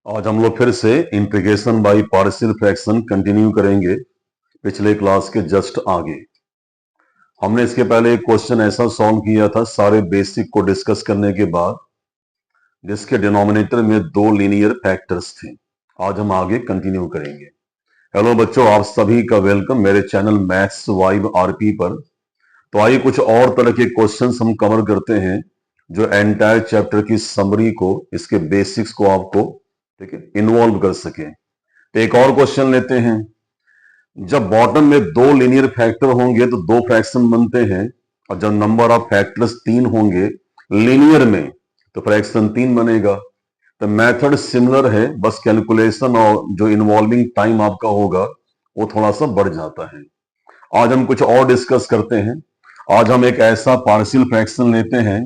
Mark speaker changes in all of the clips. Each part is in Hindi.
Speaker 1: आज हम लोग फिर से integration by partial fraction continue करेंगे पिछले क्लास के जस्ट आगे। हमने इसके पहले एक क्वेश्चन ऐसा सॉल्व किया था सारे बेसिक को डिस्कस करने के बाद, जिसके डिनोमिनेटर में दो लीनियर फैक्टर्स थे। आज हम आगे कंटिन्यू करेंगे। हेलो बच्चों, आप सभी का वेलकम मेरे चैनल मैथ्स वाइब आरपी पर। तो आइए कुछ और तरह के क्वेश्चंस हम कवर करते हैं जो एंटायर चैप्टर की समरी को, इसके बेसिक्स को आपको ठीक है इन्वॉल्व कर सके। तो एक और क्वेश्चन लेते हैं। जब बॉटम में दो लीनियर फैक्टर होंगे तो दो फ्रैक्शन बनते हैं, और जब नंबर ऑफ फैक्टर्स तीन होंगे लीनियर में तो फ्रैक्शन तीन बनेगा। तो मेथड सिमिलर है, बस कैलकुलेशन और जो इन्वॉल्विंग टाइम आपका होगा वो थोड़ा सा बढ़ जाता है। आज हम कुछ और डिस्कस करते हैं। आज हम एक ऐसा पार्शियल फ्रैक्शन लेते हैं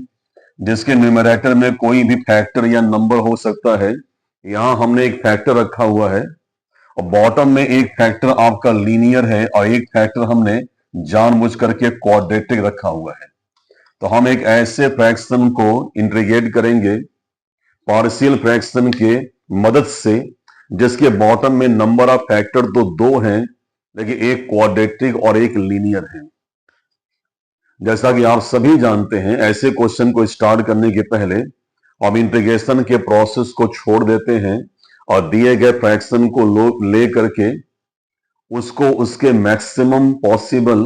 Speaker 1: जिसके न्यूमरेटर में कोई भी फैक्टर या नंबर हो सकता है। यहां हमने एक फैक्टर रखा हुआ है और बॉटम में एक फैक्टर आपका लीनियर है और एक फैक्टर हमने जानबूझ करके क्वाड्रेटिक रखा हुआ है। तो हम एक ऐसे फ्रैक्शन को इंटीग्रेट करेंगे पार्शियल फ्रैक्शन के मदद से जिसके बॉटम में नंबर ऑफ फैक्टर तो दो हैं, लेकिन एक क्वाड्रेटिक और एक लीनियर है। जैसा कि आप सभी जानते हैं, ऐसे क्वेश्चन को स्टार्ट करने के पहले हम इंटीग्रेशन के प्रोसेस को छोड़ देते हैं और दिए गए फ्रैक्शन को ले करके उसको उसके मैक्सिमम पॉसिबल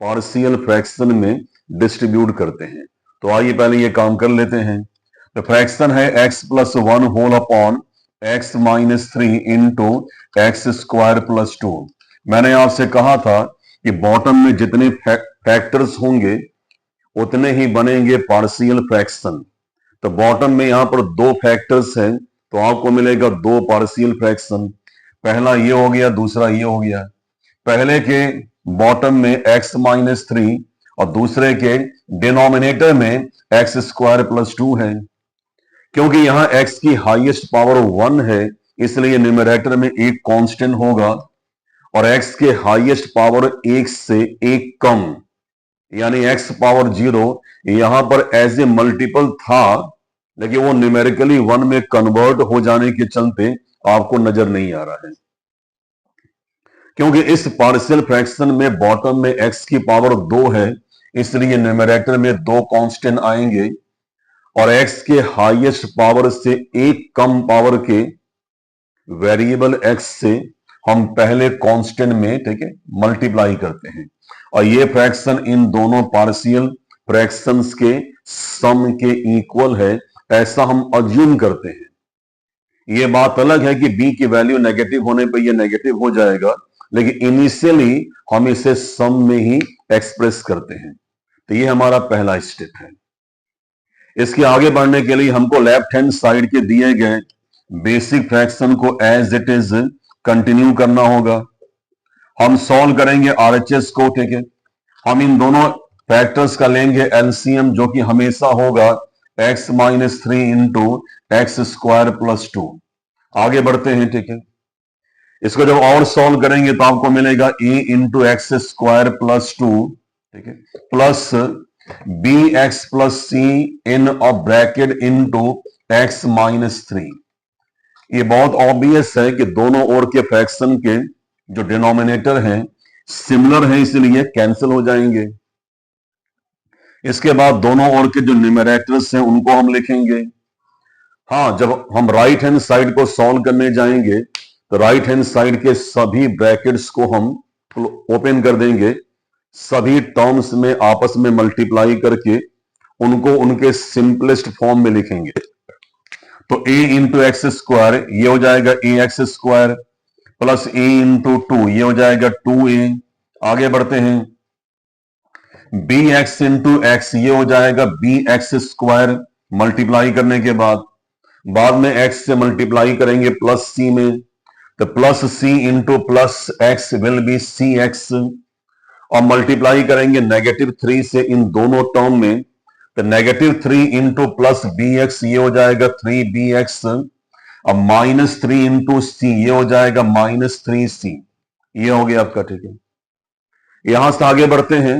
Speaker 1: पार्शियल फ्रैक्शन में डिस्ट्रीब्यूट करते हैं। तो आइए पहले ये काम कर लेते हैं। तो फ्रैक्शन है x plus one whole upon x minus three into x square plus two. मैंने आपसे कहा था कि बॉटम में जितने फैक्टर्स होंगे उतने ही बनेंगे पार्शियल फ्रैक्शन। तो बॉटम में यहां पर दो फैक्टर्स हैं तो आपको मिलेगा दो पार्शियल फ्रैक्शन। पहला ये हो गया, दूसरा ये हो गया। पहले के बॉटम में x माइनस थ्री और दूसरे के डिनोमिनेटर में एक्स स्क्वायर प्लस टू है। क्योंकि यहां x की हाईएस्ट पावर वन है इसलिए न्यूमरेटर में एक कांस्टेंट होगा और x के हाईएस्ट पावर एक से एक कम यानी x पावर जीरो यहां पर एज ए मल्टीपल था, लेकिन वो न्यूमेरिकली वन में कन्वर्ट हो जाने के चलते आपको नजर नहीं आ रहा है। क्योंकि इस पार्शियल फ्रैक्शन में बॉटम में x की पावर दो है इसलिए न्यूमरेटर में दो कांस्टेंट आएंगे और x के हाईएस्ट पावर से एक कम पावर के वेरिएबल x से हम पहले कांस्टेंट में ठीक है मल्टीप्लाई करते हैं और ये फ्रैक्शन इन दोनों पार्शियल फ्रैक्शंस के सम के इक्वल है, ऐसा हम अज्यूम करते हैं। ये बात अलग है कि b की वैल्यू नेगेटिव होने पर ये नेगेटिव हो जाएगा, लेकिन इनिशियली हम इसे सम में ही एक्सप्रेस करते हैं। तो ये हमारा पहला स्टेप है। इसके आगे बढ़ने के लिए हमको लेफ्ट हैंड साइड के दिए गए बेसिक फ्रैक्शन को एज इट इज कंटिन्यू करना होगा। हम सॉल्व करेंगे आरएचएस को, ठीक है। हम इन दोनों फैक्टर्स का लेंगे एलसीएम जो कि हमेशा होगा x minus three into x square plus to. आगे बढ़ते हैं, ठीक है। इसको जब और सॉल्व करेंगे तो आपको मिलेगा a into x square plus two, ठीक है, plus B x plus C in a bracket into x minus three. ये बहुत ऑब्वियस है कि दोनों ओर के फ्रैक्शन के जो डिनोमिनेटर हैं सिमिलर है इसलिए कैंसिल हो जाएंगे। इसके बाद दोनों ओर के जो न्यूमरेटर्स हैं उनको हम लिखेंगे। हाँ, जब हम राइट हैंड साइड को सॉल्व करने जाएंगे तो राइट हैंड साइड के सभी ब्रैकेट्स को हम ओपन कर देंगे, सभी टर्म्स में आपस में मल्टीप्लाई करके उनको उनके सिंपलेस्ट फॉर्म में लिखेंगे। तो a इंटू एक्स स्क्वायर ये हो जाएगा a x square plus a into two ये हो जाएगा टू ए। आगे बढ़ते हैं, बी एक्स इंटू एक्स ये हो जाएगा बी एक्स स्क्वायर मल्टीप्लाई करने के बाद में x से मल्टीप्लाई करेंगे प्लस c में, तो plus c into plus x will be C x और मल्टीप्लाई करेंगे नेगेटिव थ्री से इन दोनों टर्म में, तो negative three into plus B x ये हो जाएगा थ्री बी एक्स और माइनस थ्री इंटू सी ये हो जाएगा माइनस थ्री सी। ये हो गया आपका, ठीक है। यहां से आगे बढ़ते हैं।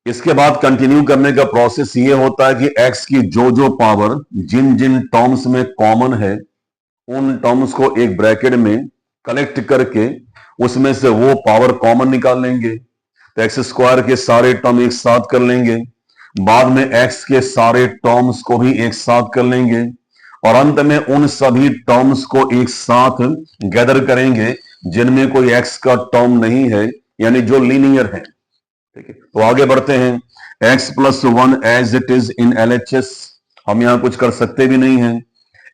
Speaker 1: इसके बाद कंटिन्यू करने का प्रोसेस ये होता है कि x की जो जो पावर जिन जिन टर्म्स में कॉमन है उन टर्म्स को एक ब्रैकेट में कलेक्ट करके उसमें से वो पावर कॉमन निकाल लेंगे। तो एक्स स्क्वायर के सारे टर्म एक साथ कर लेंगे, बाद में एक्स के सारे टर्म्स को भी एक साथ कर लेंगे और अंत में उन सभी टर्म्स को एक साथ गैदर करेंगे जिनमें कोई एक्स का टर्म नहीं है, यानी जो लीनियर है। ठीक है, तो आगे बढ़ते हैं। x plus one as it is in LHS, हम यहां कुछ कर सकते भी नहीं है।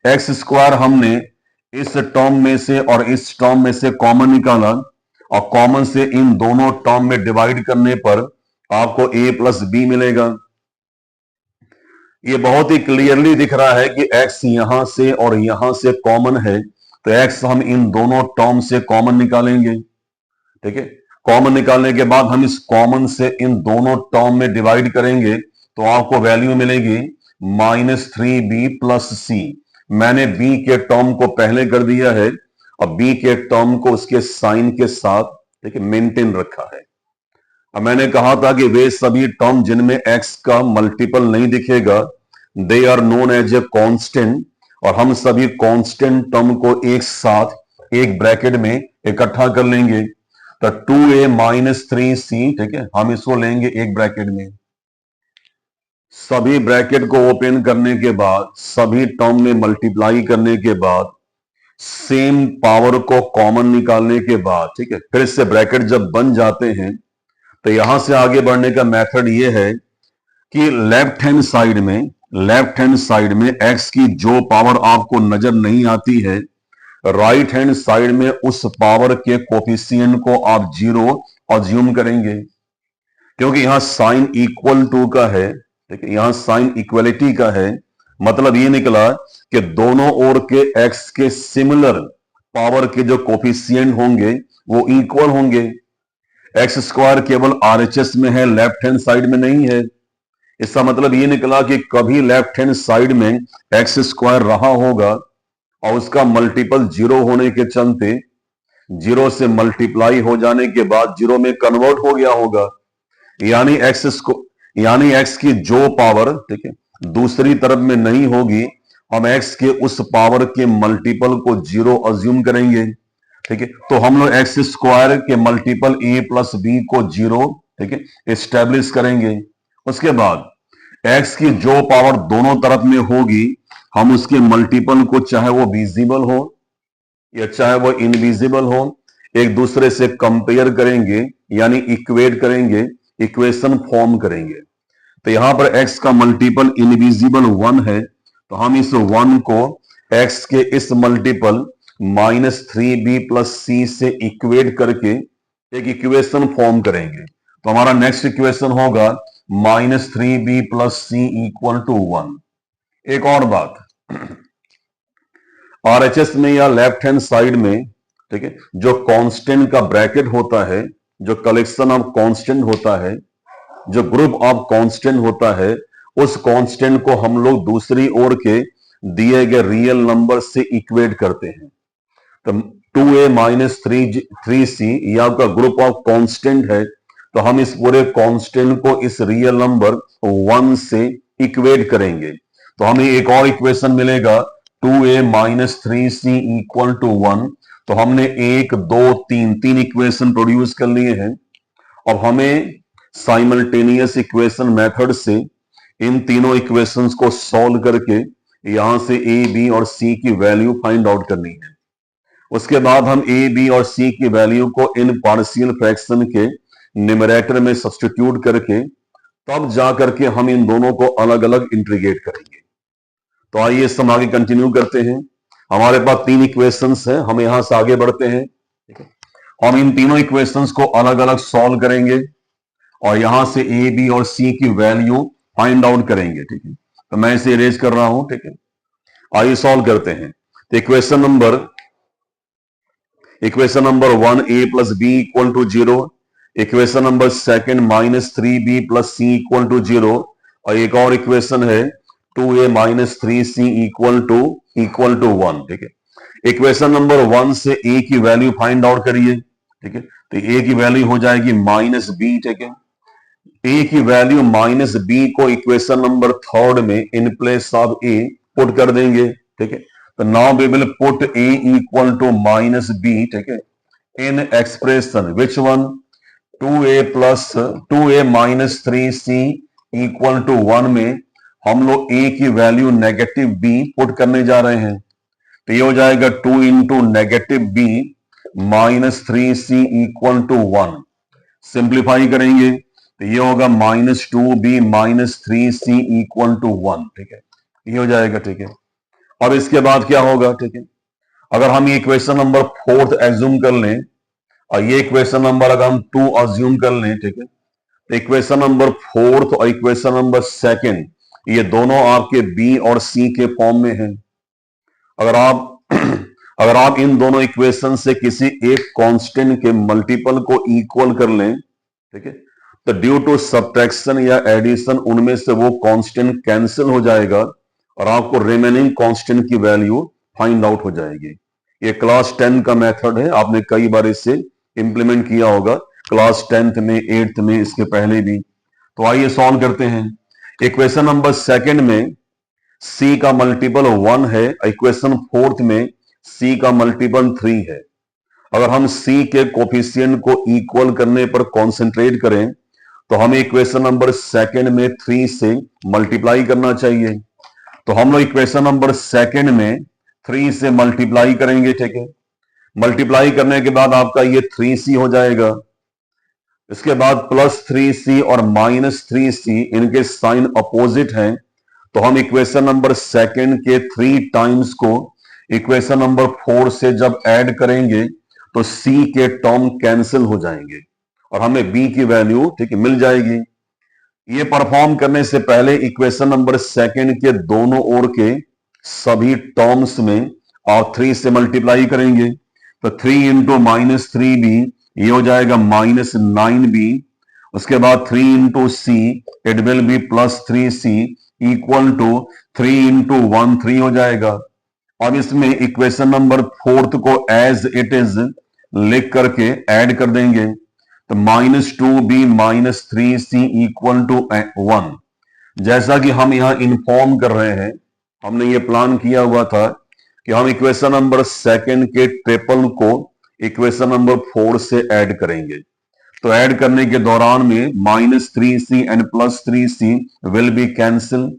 Speaker 1: एक्स स्क्वायर हमने इस टर्म में से और इस टर्म में से कॉमन निकाला और कॉमन से इन दोनों टर्म में डिवाइड करने पर आपको a प्लस बी मिलेगा। ये बहुत ही क्लियरली दिख रहा है कि x यहां से और यहां से कॉमन है, तो x हम इन दोनों टर्म से कॉमन निकालेंगे। ठीक है, कॉमन निकालने के बाद हम इस कॉमन से इन दोनों टर्म में डिवाइड करेंगे तो आपको वैल्यू मिलेगी -3b प्लस सी। मैंने b के टर्म को पहले कर दिया है और b के टर्म को उसके साइन के साथ ठीक है मेंटेन रखा है। अब मैंने कहा था कि वे सभी टर्म जिनमें x का मल्टीपल नहीं दिखेगा they are known as a constant, और हम सभी कांस्टेंट टर्म को एक साथ एक ब्रैकेट में इकट्ठा कर लेंगे। तो 2a माइनस 3c, ठीक है, हम इसको लेंगे एक ब्रैकेट में। सभी ब्रैकेट को ओपन करने के बाद सभी टर्म में मल्टीप्लाई करने के बाद सेम पावर को कॉमन निकालने के बाद ठीक है फिर इससे ब्रैकेट जब बन जाते हैं तो यहां से आगे बढ़ने का मेथड ये है कि लेफ्ट हैंड साइड में x की जो पावर आपको नजर नहीं आती है राइट हैंड साइड में उस पावर के कोफिशिएंट को आप 0 अज्यूम करेंगे, क्योंकि यहां साइन इक्वल टू का है। ठीक है, यहां साइन इक्वलिटी का है, मतलब ये निकला कि दोनों ओर के x के सिमिलर पावर के जो कोफिशिएंट होंगे वो इक्वल होंगे। एक्स स्क्वायर केवल RHS में है, लेफ्ट हैंड साइड में नहीं है। इसका मतलब ये निकला कि कभी लेफ्ट हैंड साइड में एक्स स्क्वायर रहा होगा और उसका मल्टीपल 0 होने के चलते 0 से मल्टीप्लाई हो जाने के बाद 0 में कन्वर्ट हो गया होगा, यानी एक्स की जो पावर ठीक है दूसरी तरफ में नहीं होगी, हम एक्स के उस पावर के मल्टीपल को 0 अज्यूम करेंगे। ठीक है, तो हम लोग एक्स स्क्वायर के मल्टीपल a प्लस बी को 0 ठीक है एस्टेब्लिश करेंगे। उसके बाद x की जो पावर दोनों तरफ में होगी हम उसके मल्टीपल को चाहे वो विजिबल हो या चाहे वो इनविजिबल हो एक दूसरे से कंपेयर करेंगे, यानी इक्वेट करेंगे, इक्वेशन फॉर्म करेंगे। तो यहां पर x का मल्टीपल इनविजिबल 1 है, तो हम इस 1 को x के इस मल्टीपल -3b प्लस सी से इक्वेट करके एक इक्वेशन फॉर्म करेंगे। तो हमारा नेक्स्ट इक्वेशन होगा -3b plus C equal to 1। एक और बात, RHS में या लेफ्ट हैंड साइड में ठीक है जो कांस्टेंट का ब्रैकेट होता है, जो कलेक्शन ऑफ कांस्टेंट होता है, जो ग्रुप ऑफ कांस्टेंट होता है, उस कांस्टेंट को हम लोग दूसरी ओर के दिए गए रियल नंबर से इक्वेट करते हैं। तो 2a माइनस 3c ये आपका ग्रुप ऑफ कांस्टेंट है, तो हम इस पूरे कांस्टेंट को इस रियल नंबर 1 से इक्वेट करेंगे। तो हमें एक और इक्वेशन मिलेगा 2a minus 3c equal to 1। तो हमने 1 2 3 इक्वेशन प्रोड्यूस कर लिए हैं। अब हमें साइमल्टेनियस इक्वेशन मेथड से इन तीनों इक्वेशंस को सॉल्व करके यहां से a b और c की वैल्यू फाइंड आउट करनी है। उसके बाद हम a b और c की वैल्यू को इन पार्शियल फ्रैक्शन के न्यूमरेटर में सब्स्टिट्यूट करके तब जा करके हम इन दोनों को अलग अलग इंटीग्रेट करेंगे। तो आइए इस आगे कंटिन्यू करते हैं। हमारे पास 3 इक्वेशंस हैं, हम यहां से आगे बढ़ते हैं। ठीक है, हम इन तीनों इक्वेशंस को अलग अलग सॉल्व करेंगे और यहां से a b और c की वैल्यू फाइंड आउट करेंगे। ठीक है, तो मैं इसे इरेज कर रहा हूं। ठीक है, आइए सॉल्व करते हैं। तो equation number 1 a plus B equal to 0, equation number 2 -3b plus C equal to 0, और एक और इक्वेशन है 2a minus 3c equal to 1। ठीक है, इक्वेशन नंबर 1 से a की वैल्यू फाइंड आउट करिए। ठीक है, तो a की वैल्यू हो जाएगी -b। ठीक है, ए की वैल्यू माइनस बी को इक्वेशन नंबर थर्ड में in place of a put कर देंगे, ठीक है। तो now we will put a equal to minus b, ठीक है, in expression which one 2a plus 2a minus 3c equal to 1 में हम लोग a की वैल्यू नेगेटिव b पुट करने जा रहे हैं। तो ये हो जाएगा 2 into negative b minus 3c equal to 1। Simplify करेंगे तो ये होगा minus 2b minus 3c equal to 1, ठीक है, ये हो जाएगा, ठीक है। अब इसके बाद क्या होगा, ठीक है, अगर हम ये इक्वेशन नंबर फोर्थ एज्यूम कर लें और ये इक्वेशन नंबर अगर हम 2 अज्यूम कर लें, ठीक है, तो इक्वेशन नंबर फोर्थ और इक्वेशन नंबर सेकंड ये दोनों आपके बी और सी के फॉर्म में हैं। अगर आप अगर आप इन दोनों इक्वेशन से किसी एक कांस्टेंट के मल्टीपल को इक्वल कर लें, ठीक है, तो ड्यू टू सब्ट्रैक्शन या एडिशन उनमें से वो कांस्टेंट कैंसिल हो जाएगा और आपको रिमेनिंग कांस्टेंट की वैल्यू फाइंड आउट हो जाएगी। ये क्लास 10 का मेथड है, आपने कई बार इसे इंप्लीमेंट किया होगा क्लास 10th में, 8th में, इसके पहले भी। तो आइए सॉल्व करते हैं। इक्वेशन नंबर सेकंड में c का मल्टीपल 1 है, इक्वेशन फोर्थ में c का मल्टीपल 3 है। अगर हम c के कोफिशिएंट को इक्वल करने पर कॉन्सेंट्रेट करें तो हमें इक्वेशन नंबर सेकंड में 3 से मल्टीप्लाई करना चाहिए। तो हम लोग इक्वेशन नंबर सेकंड में 3 से मल्टीप्लाई करेंगे, ठीक है। मल्टीप्लाई करने के बाद आपका ये 3c हो जाएगा। इसके बाद प्लस 3c और माइनस 3c इनके साइन अपोजिट हैं, तो हम इक्वेशन नंबर सेकंड के 3 टाइम्स को इक्वेशन नंबर 4 से जब ऐड करेंगे तो c के टर्म कैंसिल हो जाएंगे और हमें b की वैल्यू, ठीक है, मिल जाएगी। ये परफॉर्म करने से पहले इक्वेशन नंबर सेकंड के दोनों ओर के सभी टर्म्स में और 3 से मल्टीप्लाई करेंगे। तो 3 इंटू माइनस 3b ये हो जाएगा माइनस 9b। उसके बाद 3 into c it will be plus 3c equal to 3 into 1 3 हो जाएगा। अब इसमें इक्वेशन नंबर फोर्थ को एज इट इज लिख करके ऐड कर देंगे। तो minus 2b minus 3c equal to 1। जैसा कि हम यहां इन्फॉर्म कर रहे हैं, हमने ये प्लान किया हुआ था कि हम इक्वेशन नंबर सेकंड के ट्रिपल को इक्वेशन नंबर 4 से ऐड करेंगे। तो ऐड करने के दौरान में minus 3c and plus 3c will be cancel.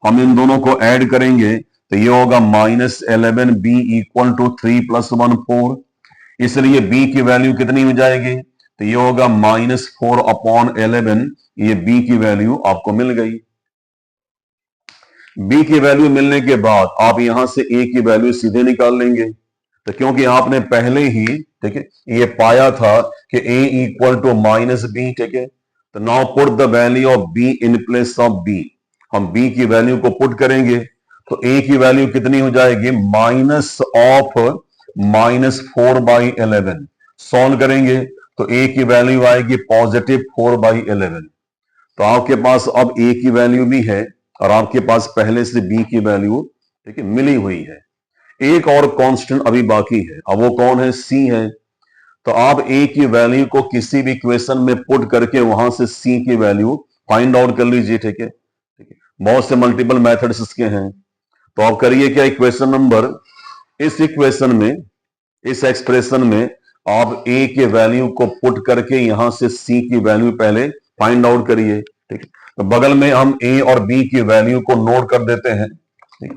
Speaker 1: हम इन दोनों को ऐड करेंगे तो ये होगा minus 11b equal to 3 plus 1 4। इसलिए b की वैल्यू कितनी हो जाएगी, तो ये होगा माइनस 4 अपॉन 11। ये b की वैल्यू आपको मिल गई। b की वैल्यू मिलने के बाद आप यहां से a की वैल्यू सीधे निकाल लेंगे। तो क्योंकि आपने पहले ही, ठीक है, ये पाया था कि a equal to minus b, ठीक है, तो now put the value of b in place of b। हम b की वैल्यू को पुट करेंगे तो a की वैल्यू कितनी हो जाएगी, माइनस ऑफ माइनस 4/11। सॉल्व करेंगे तो a की वैल्यू आएगी पॉजिटिव 4/11। तो आपके पास अब a की वैल्यू भी है और आपके पास पहले से b की वैल्यू, ठीक है, मिली हुई है। एक और कांस्टेंट अभी बाकी है, अब वो कौन है, c है। तो आप a की वैल्यू को किसी भी इक्वेशन में पुट करके वहां से c की वैल्यू फाइंड आउट कर लीजिए, ठीक है, ठीक है। बहुत से मल्टीपल मेथड्स इसके हैं। तो आप करिए क्या, इक्वेशन नंबर, इस इक्वेशन में, इस एक्सप्रेशन में आप a के वैल्यू को पुट करके यहां से c की वैल्यू पहले फाइंड आउट करिए, ठीक है। तो बगल में हम a और b की वैल्यू को नोट कर देते हैं, ठीक है।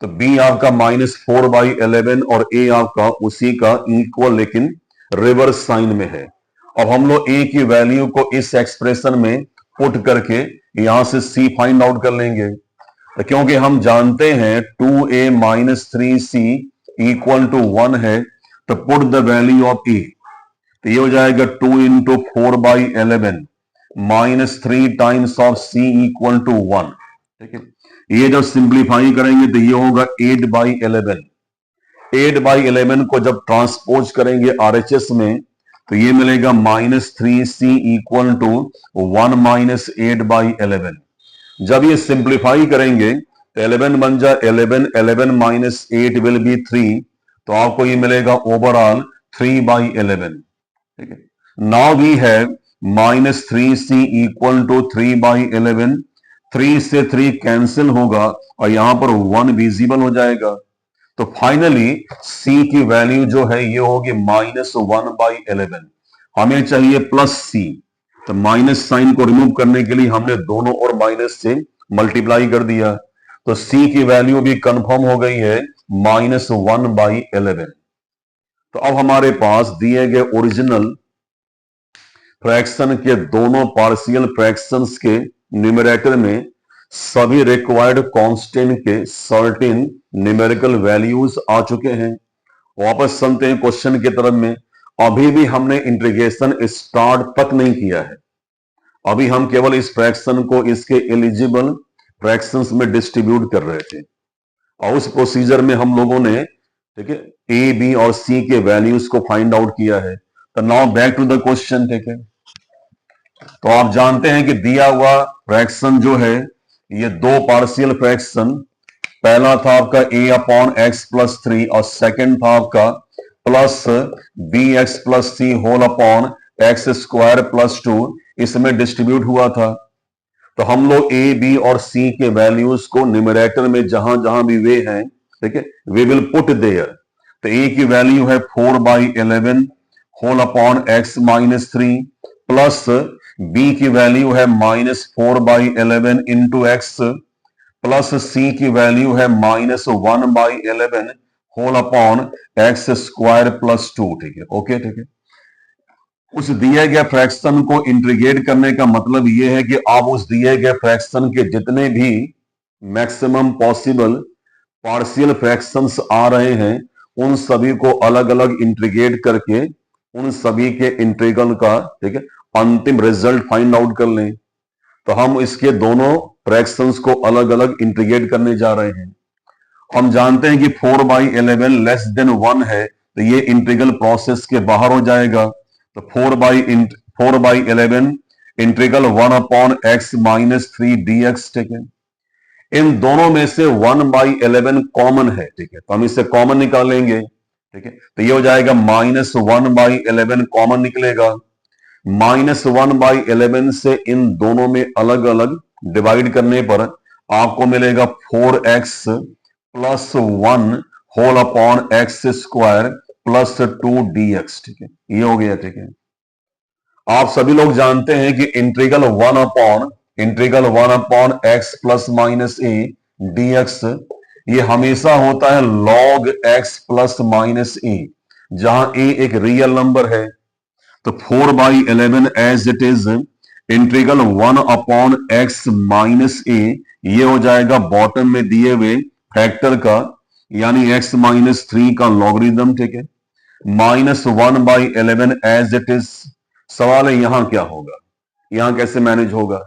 Speaker 1: तो b आपका माइनस 4/11 और a आपका उसी का इक्वल लेकिन रिवर्स साइन में है। अब हम लोग a की वैल्यू को इस एक्सप्रेशन में पुट करके यहां से c फाइंड आउट कर लेंगे। तो क्योंकि हम जानते हैं 2a minus 3c equal to 1 है, तो put the value of a। तो ये हो जाएगा 2 into 4/11 minus 3 times of c equal to 1, ठीक है। ये जब सिंप्लीफाई करेंगे तो ये होगा 8/11। 8/11 को जब ट्रांसपोज करेंगे RHS में तो ये मिलेगा minus 3c equal to 1 minus 8/11। जब ये सिंप्लीफाई करेंगे तो 11 बन जाए 11, 11 माइनस 8 विल बी 3, तो आपको ये मिलेगा ओवरऑल 3/11, ठीक है। Now we have -3c equal to 3/11। 3 से 3 कैंसिल होगा और यहां पर 1 विजिबल हो जाएगा। तो फाइनली c की वैल्यू जो है ये होगी -1/11। हमें चाहिए +c, तो माइनस साइन को रिमूव करने के लिए हमने दोनों और माइनस से मल्टीप्लाई कर दिया। तो c की वैल्यू भी कंफर्म हो गई है -1/11। तो अब हमारे पास दिए गए ओरिजिनल फ्रैक्शन के दोनों पार्शियल फ्रैक्शंस के न्यूमरेटर में सभी रिक्वायर्ड कांस्टेंट के सर्टेन न्यूमेरिकल वैल्यूज आ चुके हैं। वापस चलते हैं क्वेश्चन की तरफ में। अभी भी हमने इंटीग्रेशन स्टार्ट तक नहीं किया है। अभी हम केवल इस फ्रैक्शन को इसके एलिजिबल फ्रैक्शंस में डिस्ट्रीब्यूट कर रहे थे और उस प्रोसीजर में हम लोगों ने, ठीक है, ए, बी और सी के वैल्यूज को फाइंड आउट किया है। तो now back to the question, ठीक है। तो आप जानते हैं कि दिया हुआ फ्रैक्शन जो है ये दो पार्शियल फ्रैक्शन, पहला था आपका a/x+3 और सेकंड था आपका +bx+c होल अपॉन x² + 2, इसमें डिस्ट्रीब्यूट हुआ था। तो हम लोग ए, बी और सी के वैल्यूज को न्यूमरेटर में जहां जहां भी वे हैं, ठीक है, वी विल पुट देयर। तो ए की वैल्यू है 4/11 whole upon x-3 plus B की वैल्यू है -4/11 इंटू एक्स प्लस सी की वैल्यू है -1/11 होल अपॉन x² + 2, ठीक है। ओके, ठीक है। उस दिए गए फ्रैक्शन को इंटीग्रेट करने का मतलब यह है कि आप उस दिए गए फ्रैक्शन के जितने भी मैक्सिमम पॉसिबल पार्शियल फ्रैक्शंस आ रहे हैं उन सभी को अलग अलग इंटीग्रेट करके उन सभी के इंटीग्रल का, ठीक है, अंतिम रिजल्ट फाइंड आउट कर लें। तो हम इसके दोनों फ्रैक्शंस को अलग अलग इंटीग्रेट करने जा रहे हैं। हम जानते हैं कि 4/11 लेस देन 1 है, तो ये इंटीग्रल प्रोसेस के बाहर हो जाएगा। तो 4/11 इंटीग्रल 1/x-3 dx, ठीक है। इन दोनों में से 1/11 कॉमन है, ठीक है, तो हम इसे कॉमन निकालेंगे, ठीक है। तो ये हो जाएगा -1/11 कॉमन निकलेगा। -1/11 से इन दोनों में अलग अलग डिवाइड करने पर आपको मिलेगा 4x + 1 whole upon x² + 2 dx, ठीक है। ये हो गया, ठीक है। आप सभी लोग जानते हैं कि इंटीग्रल 1/x ± a dx ये हमेशा होता है log x ± a, जहां a एक रियल नंबर है। तो 4/11 as it is integral 1/x - a, ये हो जाएगा बॉटम में दिए हुए फैक्टर का, यानी x-3 का लॉगरिदम, ठीक है, -1/11 एज इट इज। सवाल है यहां क्या होगा, यहां कैसे मैनेज होगा।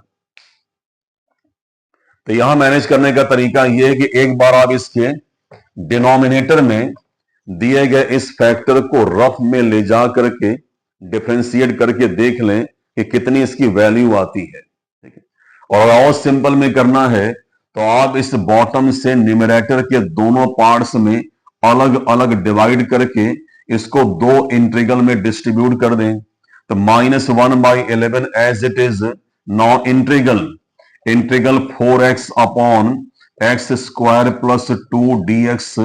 Speaker 1: तो यहां मैनेज करने का तरीका यह है कि एक बार आप इसके डिनोमिनेटर में दिए गए इस फैक्टर को रफ में ले जा करके डिफरेंशिएट करके देख लें कि कितनी इसकी वैल्यू आती है, ठीक है। और और सिंपल में करना है तो आप इस बॉटम से न्यूमरेटर के दोनों पार्ट्स में अलग अलग डिवाइड करके इसको दो इंटीग्रल में डिस्ट्रीब्यूट कर दें। तो -1/11 as it is. Now integral 4x upon x² + 2 dx।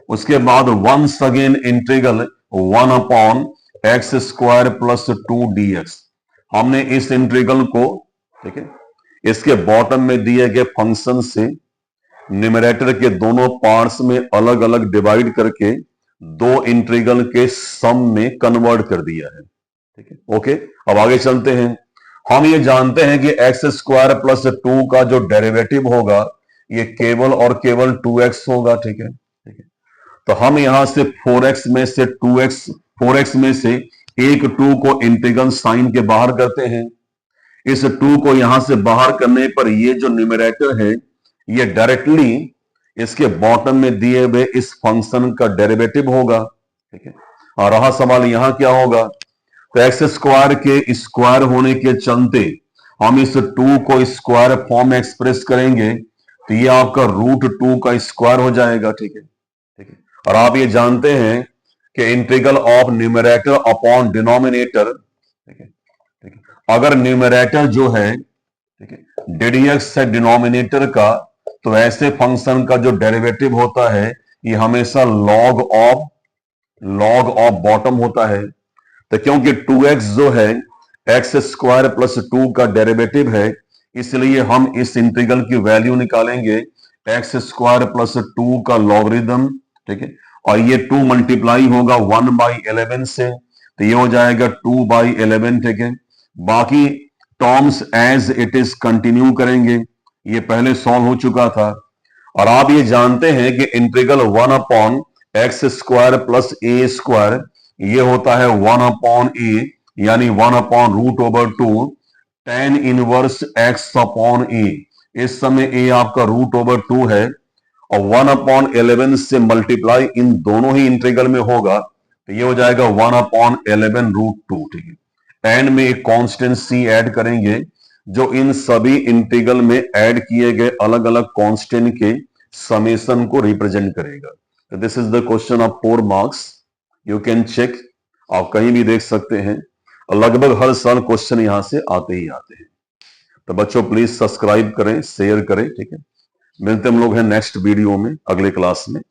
Speaker 1: उसके बाद once again integral 1 upon x² + 2 dx। हमने इस इंटीग्रल को, ठीक है, इसके बॉटम में दिए गए फंक्शन से न्यूमरेटर के दोनों पार्ट्स में अलग अलग डिवाइड करके दो इंटीग्रल के सम में कन्वर्ट कर दिया है, ठीक है। ओके, अब आगे चलते हैं। हम ये जानते हैं कि x² + 2 का जो डेरिवेटिव होगा ये केवल और केवल 2x होगा, ठीक है, ठीक है। तो हम यहां से 4x में से 4x में से एक 2 को इंटीग्रल साइन के बाहर करते हैं। इस 2 को यहां से बाहर करने पर ये जो न्यूमरेटर है ये डायरेक्टली इसके बॉटम में दिए हुए इस फंक्शन का डेरिवेटिव होगा, ठीक है। और रहा सवाल यहां क्या होगा, तो x² के स्क्वायर होने के चलते हम इस 2 को स्क्वायर फॉर्म में एक्सप्रेस करेंगे, तो ये आपका √2 का स्क्वायर हो जाएगा, ठीक है, ठीक है। और आप ये जानते हैं कि integral of numerator upon denominator, ठीक है, ठीक है, अगर न्यूमरेटर जो है, ठीक है, ddx है डिनोमिनेटर का, तो ऐसे फंक्शन का जो डेरिवेटिव होता है ये हमेशा लॉग ऑफ बॉटम होता है। तो क्योंकि 2x जो है एक्स स्क्वायर प्लस 2 का डेरिवेटिव है, इसलिए हम इस इंटीग्रल की वैल्यू निकालेंगे एक्स स्क्वायर प्लस 2 का लॉगरिदम, ठीक है, और ये 2 मल्टीप्लाई होगा 1/11 से, तो ये हो जाएगा 2/11, ठीक है। बाकी terms as it is continue करेंगे, ये पहले सॉल्व हो चुका था। और आप ये जानते हैं कि इंटीग्रल 1/x² प्लस ए स्क्वायर ये होता है 1/a, यानी 1/√2 tan इनवर्स x/a। इस समय a आपका √2 है और 1/11 से मल्टीप्लाई इन दोनों ही इंटीग्रल में होगा, तो ये हो जाएगा 1/11√2, ठीक है। एंड में एक कांस्टेंट c ऐड करेंगे जो इन सभी इंटीग्रल में ऐड किए गए अलग अलग कांस्टेंट के समेशन को रिप्रेजेंट करेगा। तो this is the question of 4 marks, you can check, आप कहीं भी देख सकते हैं, और लगभग हर साल क्वेश्चन यहां से आते ही आते हैं। तो बच्चों प्लीज सब्सक्राइब करें, शेयर करें, ठीक है। मिलते हम लोग हैं नेक्स्ट वीडियो में अगले क्लास में।